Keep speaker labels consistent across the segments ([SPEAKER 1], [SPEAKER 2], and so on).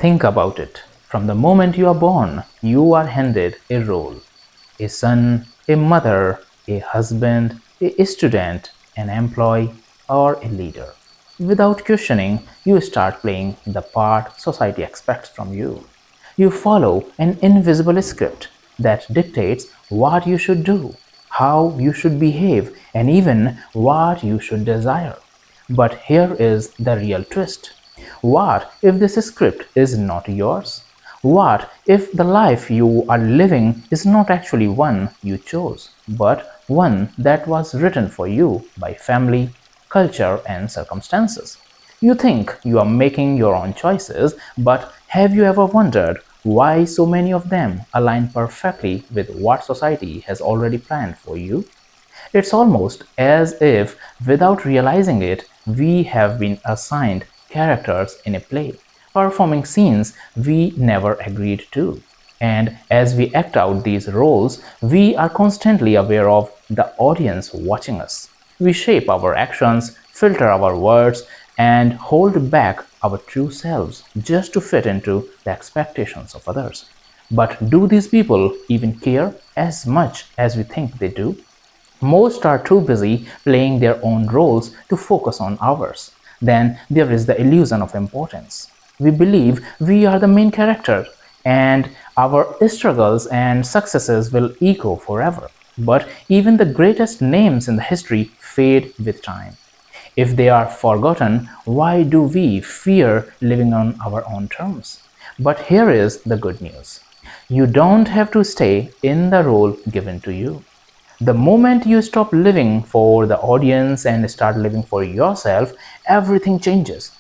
[SPEAKER 1] Think about it. From the moment you are born, you are handed a role: a son, a mother, a husband, a student, an employee, or a leader. Without questioning, you start playing the part society expects from you. You follow an invisible script that dictates what you should do, how you should behave, and even what you should desire. But here is the real twist. What if this script is not yours? What if the life you are living is not actually one you chose, but one that was written for you by family, culture, and circumstances? You think you are making your own choices, but have you ever wondered why so many of them align perfectly with what society has already planned for you? It's almost as if, without realizing it, we have been assigned characters in a play, performing scenes we never agreed to. And as we act out these roles, we are constantly aware of the audience watching us. We shape our actions, filter our words, and hold back our true selves just to fit into the expectations of others. But do these people even care as much as we think they do? Most are too busy playing their own roles to focus on ours. Then there is the illusion of importance. We believe we are the main character and our struggles and successes will echo forever. But even the greatest names in the history fade with time. If they are forgotten, why do we fear living on our own terms? But here is the good news. You don't have to stay in the role given to you. The moment you stop living for the audience and start living for yourself, everything changes.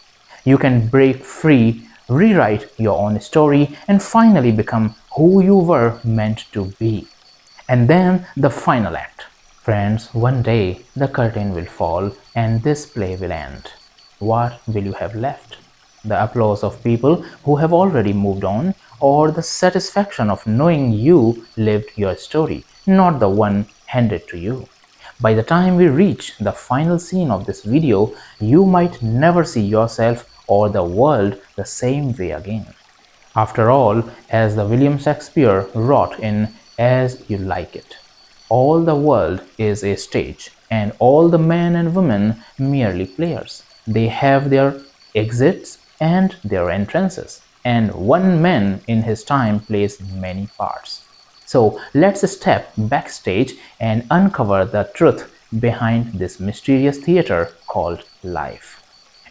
[SPEAKER 1] You can break free, rewrite your own story, and finally become who you were meant to be. And then the final act. Friends, one day the curtain will fall and this play will end. What will you have left? The applause of people who have already moved on, or the satisfaction of knowing you lived your story, not the one handed to you? By the time we reach the final scene of this video, you might never see yourself or the world the same way again. After all, as the William Shakespeare wrote in As You Like It, all the world is a stage, and all the men and women merely players. They have their exits and their entrances, and one man in his time plays many parts. So let's step backstage and uncover the truth behind this mysterious theater called life.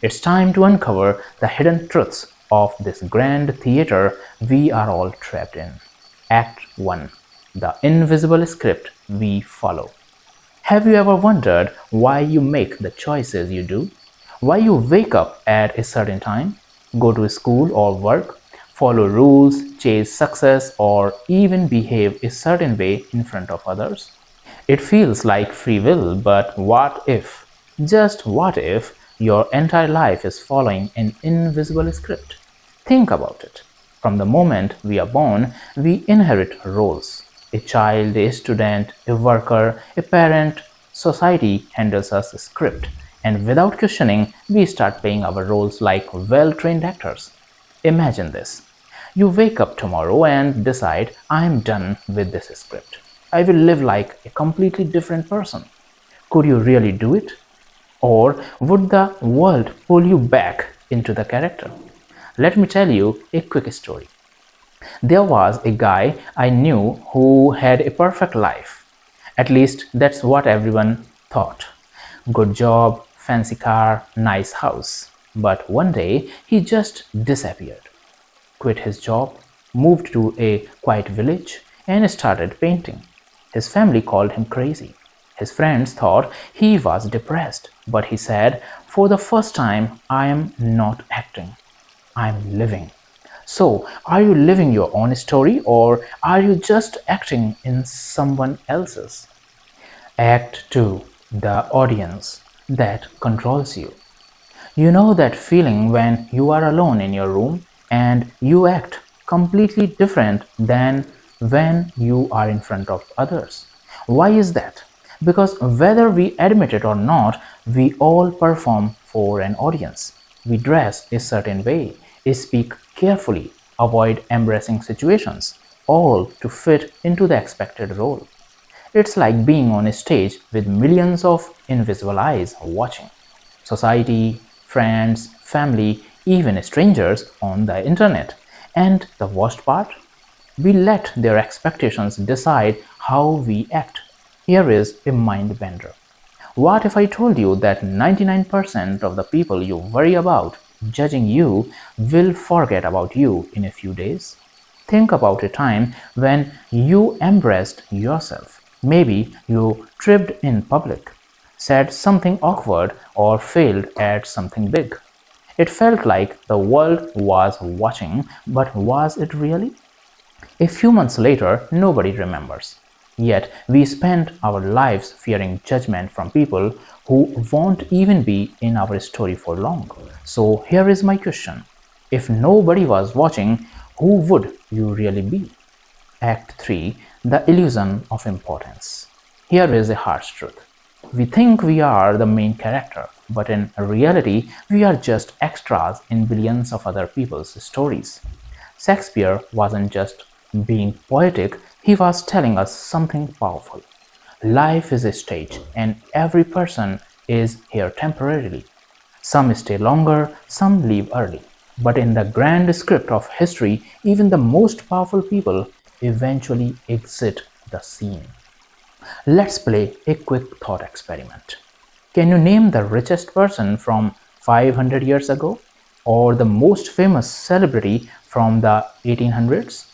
[SPEAKER 1] It's time to uncover the hidden truths of this grand theater we are all trapped in. Act 1. The invisible script we follow. Have you ever wondered why you make the choices you do? Why you wake up at a certain time, go to school or work, follow rules, chase success, or even behave a certain way in front of others? It feels like free will, but what if, just what if, your entire life is following an invisible script? Think about it. From the moment we are born, we inherit roles. A child, a student, a worker, a parent. Society handles us a script, and without questioning, we start playing our roles like well-trained actors. Imagine this. You wake up tomorrow and decide, I'm done with this script. I will live like a completely different person. Could you really do it? Or would the world pull you back into the character? Let me tell you a quick story. There was a guy I knew who had a perfect life. At least that's what everyone thought. Good job, fancy car, nice house. But one day he just disappeared. Quit his job, moved to a quiet village, and started painting. His family called him crazy. His friends thought he was depressed, but he said, for the first time, I am not acting, I'm living. So, are you living your own story or are you just acting in someone else's? Act 2. The audience that controls you. You know that feeling when you are alone in your room and you act completely different than when you are in front of others. Why is that? Because whether we admit it or not, we all perform for an audience. We dress a certain way, speak carefully, avoid embarrassing situations, all to fit into the expected role. It's like being on a stage with millions of invisible eyes watching. Society, friends, family, even strangers on the internet. And the worst part? We let their expectations decide how we act. Here is a mind bender. What if I told you that 99% of the people you worry about judging you will forget about you in a few days? Think about a time when you embraced yourself. Maybe you tripped in public, said something awkward, or failed at something big. It felt like the world was watching, but was it really? A few months later, nobody remembers. Yet we spend our lives fearing judgment from people who won't even be in our story for long. So here is my question. If nobody was watching, who would you really be? Act 3, The Illusion of Importance. Here is a harsh truth. We think we are the main character, but in reality, we are just extras in billions of other people's stories. Shakespeare wasn't just being poetic, he was telling us something powerful. Life is a stage, and every person is here temporarily. Some stay longer, some leave early. But in the grand script of history, even the most powerful people eventually exit the scene. Let's play a quick thought experiment. Can you name the richest person from 500 years ago? Or the most famous celebrity from the 1800s?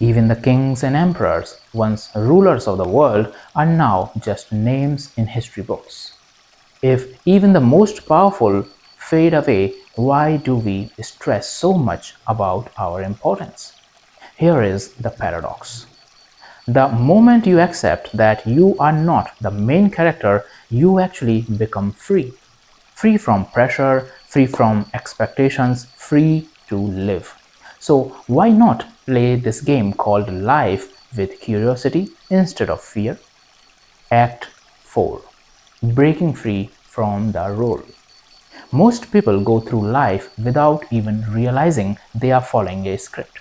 [SPEAKER 1] Even the kings and emperors, once rulers of the world, are now just names in history books. If even the most powerful fade away, why do we stress so much about our importance? Here is the paradox. The moment you accept that you are not the main character, you actually become free. Free from pressure, free from expectations, free to live. So, why not play this game called life with curiosity instead of fear? Act 4, Breaking Free from the Role. Most people go through life without even realizing they are following a script.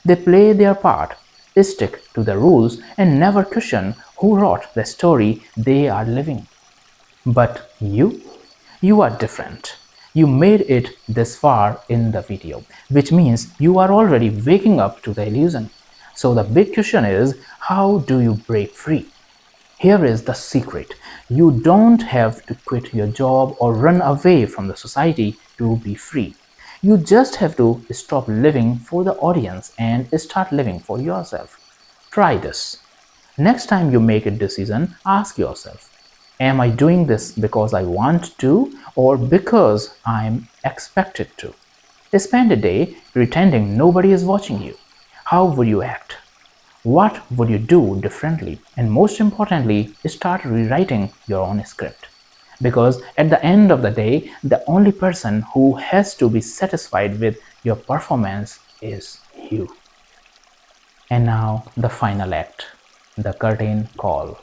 [SPEAKER 1] They play their part, stick to the rules, and never question who wrote the story they are living. But you are different. You made it this far in the video, which means you are already waking up to the illusion. So the big question is, how do you break free? Here is the secret. You don't have to quit your job or run away from the society to be free. You just have to stop living for the audience and start living for yourself. Try this. Next time you make a decision, ask yourself, am I doing this because I want to or because I'm expected to? Spend a day pretending nobody is watching you. How would you act? What would you do differently? And most importantly, start rewriting your own script. Because at the end of the day, the only person who has to be satisfied with your performance is you. And now the final act, the curtain call.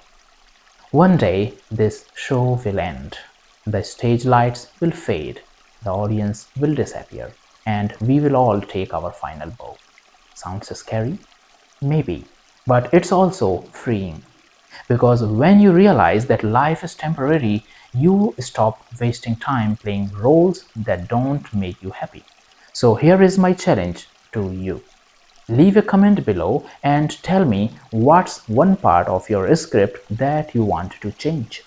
[SPEAKER 1] One day, this show will end. The stage lights will fade, the audience will disappear, and we will all take our final bow. Sounds scary? Maybe, but it's also freeing. Because when you realize that life is temporary, you stop wasting time playing roles that don't make you happy. So here is my challenge to you. Leave a comment below and tell me what's one part of your script that you want to change.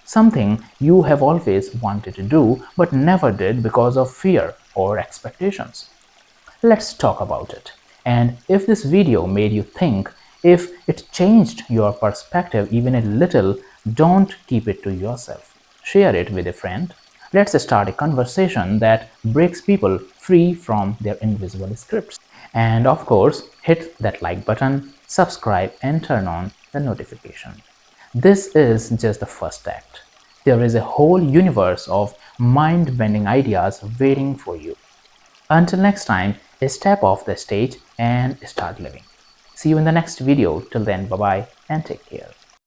[SPEAKER 1] Something you have always wanted to do but never did because of fear or expectations. Let's talk about it. And if this video made you think, if it changed your perspective even a little, don't keep it to yourself. Share it with a friend. Let's start a conversation that breaks people free from their invisible scripts. And of course, hit that like button, subscribe, and turn on the notification. This is just the first act. There is a whole universe of mind-bending ideas waiting for you. Until next time, step off the stage and start living. See you in the next video. Till then, bye bye and take care.